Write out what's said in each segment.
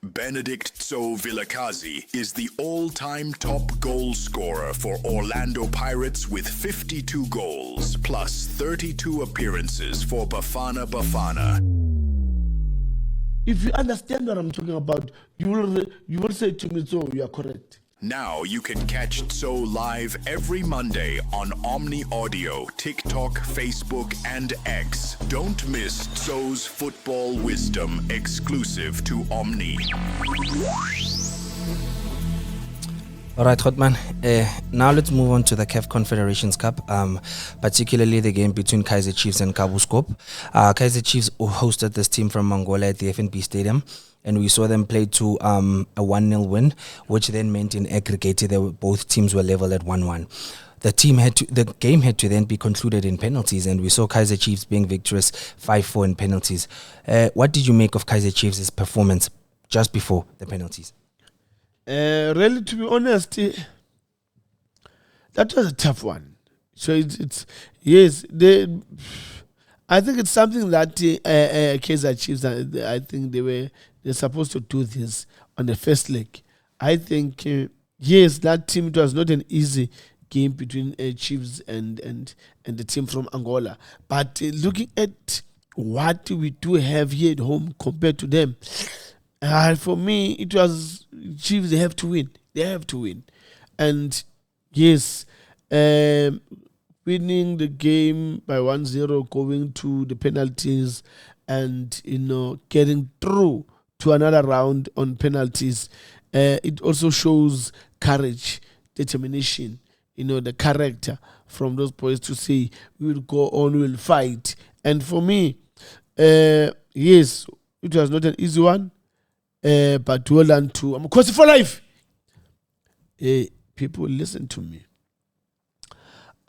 Benedict Tso Vilakazi is the all-time top goal scorer for Orlando Pirates with 52 goals plus 32 appearances for Bafana Bafana. If you understand what I'm talking about, you will say to me, so you are correct. Now you can catch Tso live every Monday on Omni Audio, TikTok, Facebook, and X. Don't miss Tso's football wisdom exclusive to Omni. All right, Hotman. Now let's move on to the CAF Confederations Cup, particularly the game between Kaizer Chiefs and Kabuscorp. Kaizer Chiefs hosted this team from Angola at the FNB Stadium, and we saw them play to a 1-0 win, which then meant in aggregate both teams were level at 1-1. The game had to then be concluded in penalties, and we saw Kaizer Chiefs being victorious 5-4 in penalties. What did you make of Kaizer Chiefs' performance just before the penalties? Really, to be honest, that was a tough one. So it's yes, I think it's something that Kaizer Chiefs, I think they're supposed to do this on the first leg. I think yes, that team, it was not an easy game between Chiefs and the team from Angola. But looking at what we do have here at home compared to them, for me, it was Chiefs. They have to win. They have to win. And yes, winning the game by 1-0, going to the penalties, and getting through to another round on penalties. It also shows courage, determination. The character from those boys to say we will go on, we will fight. And for me, yes, it was not an easy one. But well done to I'm a coach for life. People, listen to me.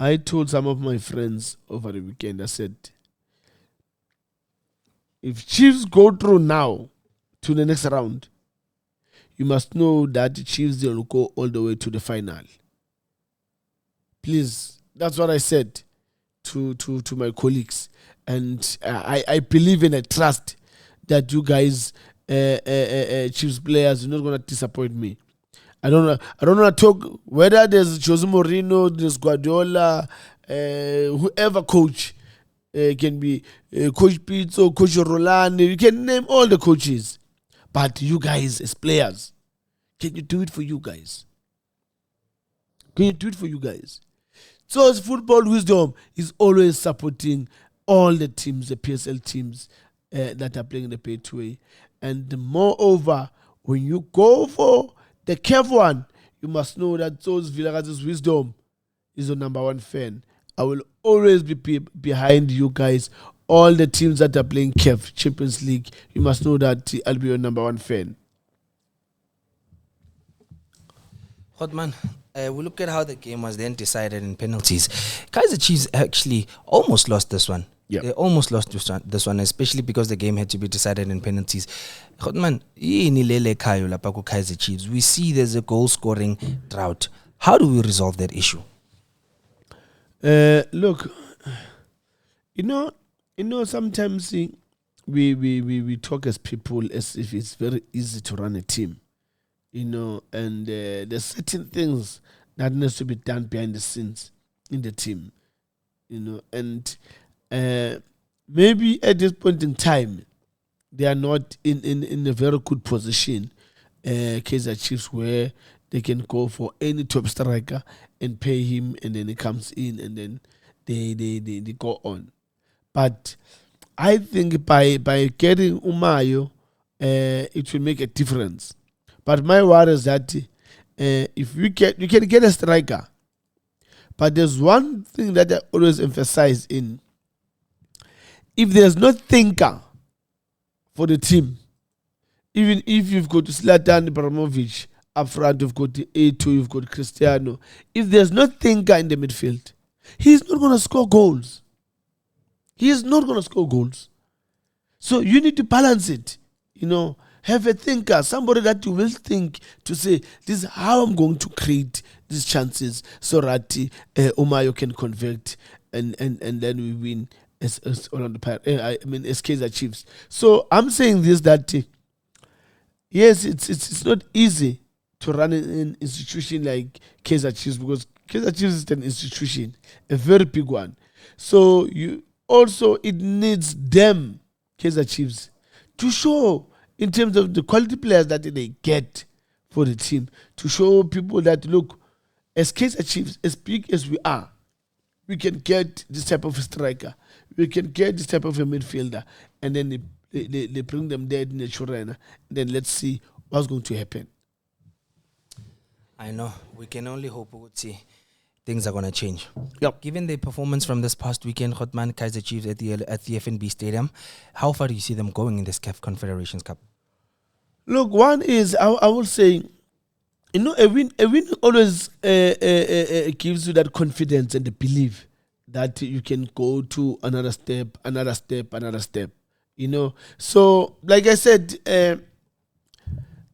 I told some of my friends over the weekend, I said, if Chiefs go through now to the next round, you must know that the Chiefs will go all the way to the final. Please, that's what I said to my colleagues. And I believe and I trust that you guys, Chiefs players, are not going to disappoint me. I don't want to talk whether there's Jose Mourinho, there's Guardiola, whoever coach can be Coach Pitts or Coach Roland. You can name all the coaches, but you guys as players, can you do it for you guys? Can you do it for you guys? So as football wisdom is always supporting all the teams, the PSL teams that are playing the pay-to-way. And moreover, when you go for the CAF one, you must know that those Vilakazi's wisdom is your number one fan. I will always be behind you guys. All the teams that are playing CAF Champions League, you must know that I'll be your number one fan. Hotman, we look at how the game was then decided in penalties. Kaizer Chiefs actually almost lost this one. Yep. They almost lost this one, especially because the game had to be decided in penalties. Hotman, Kaizer Chiefs, we see there's a goal-scoring drought. How do we resolve that issue? Look, sometimes we talk as people as if it's very easy to run a team, and there's certain things that needs to be done behind the scenes in the team, and maybe at this point in time, they are not in a very good position, Kaizer Chiefs, where they can go for any top striker and pay him, and then he comes in, and then they go on. But I think by getting Umayo, it will make a difference. But my worry is that if you can get a striker, but there's one thing that I always emphasize in. If there's no thinker for the team, even if you've got Zlatan Ibrahimovic up front, you've got the A2, you've got Cristiano. If there's no thinker in the midfield, he's not going to score goals. He is not going to score goals. So you need to balance it. Have a thinker, somebody that you will think to say, this is how I'm going to create these chances so that Umayo can convert and then we win as Orlando Pirates. As Kaizer Chiefs. So I'm saying this, that yes, it's not easy to run an institution like Kaizer Chiefs, because Kaizer Chiefs is an institution, a very big one. So it needs them, Kaizer Chiefs, to show in terms of the quality players that they get for the team, to show people that, look, as Kaizer Chiefs, as big as we are, we can get this type of striker, we can get this type of a midfielder, and then they bring them there in the children, then let's see what's going to happen. I know. We can only hope we would see things are going to change. Yep. Given the performance from this past weekend, Hotman, Kaizer Chiefs at the FNB Stadium, how far do you see them going in this CAF Confederations Cup? Look, one is, I will say, a win always gives you that confidence and the belief that you can go to another step. So like I said,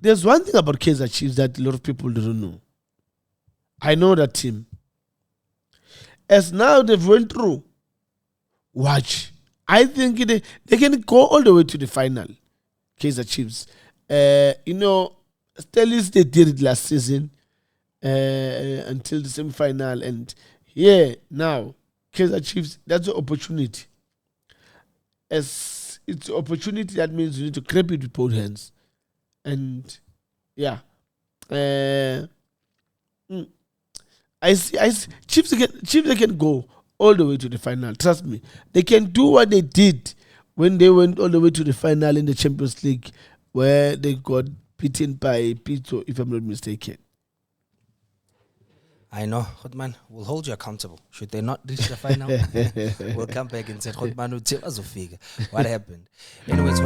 there's one thing about Kaizer Chiefs that a lot of people don't know. I know that team. As now they've went through, watch. I think they can go all the way to the final, Kaizer Chiefs. Stellis, they did it last season until the semi-final. And now, Kaizer Chiefs, that's an opportunity. As it's an opportunity, that means you need to grab it with both hands. And I see Chiefs they can go all the way to the final. Trust me. They can do what they did when they went all the way to the final in the Champions League, where they got beaten by Pito, if I'm not mistaken. I know, Hotman, we'll hold you accountable. Should they not reach the final, we'll come back and say, Hotman, what happened? Anyways,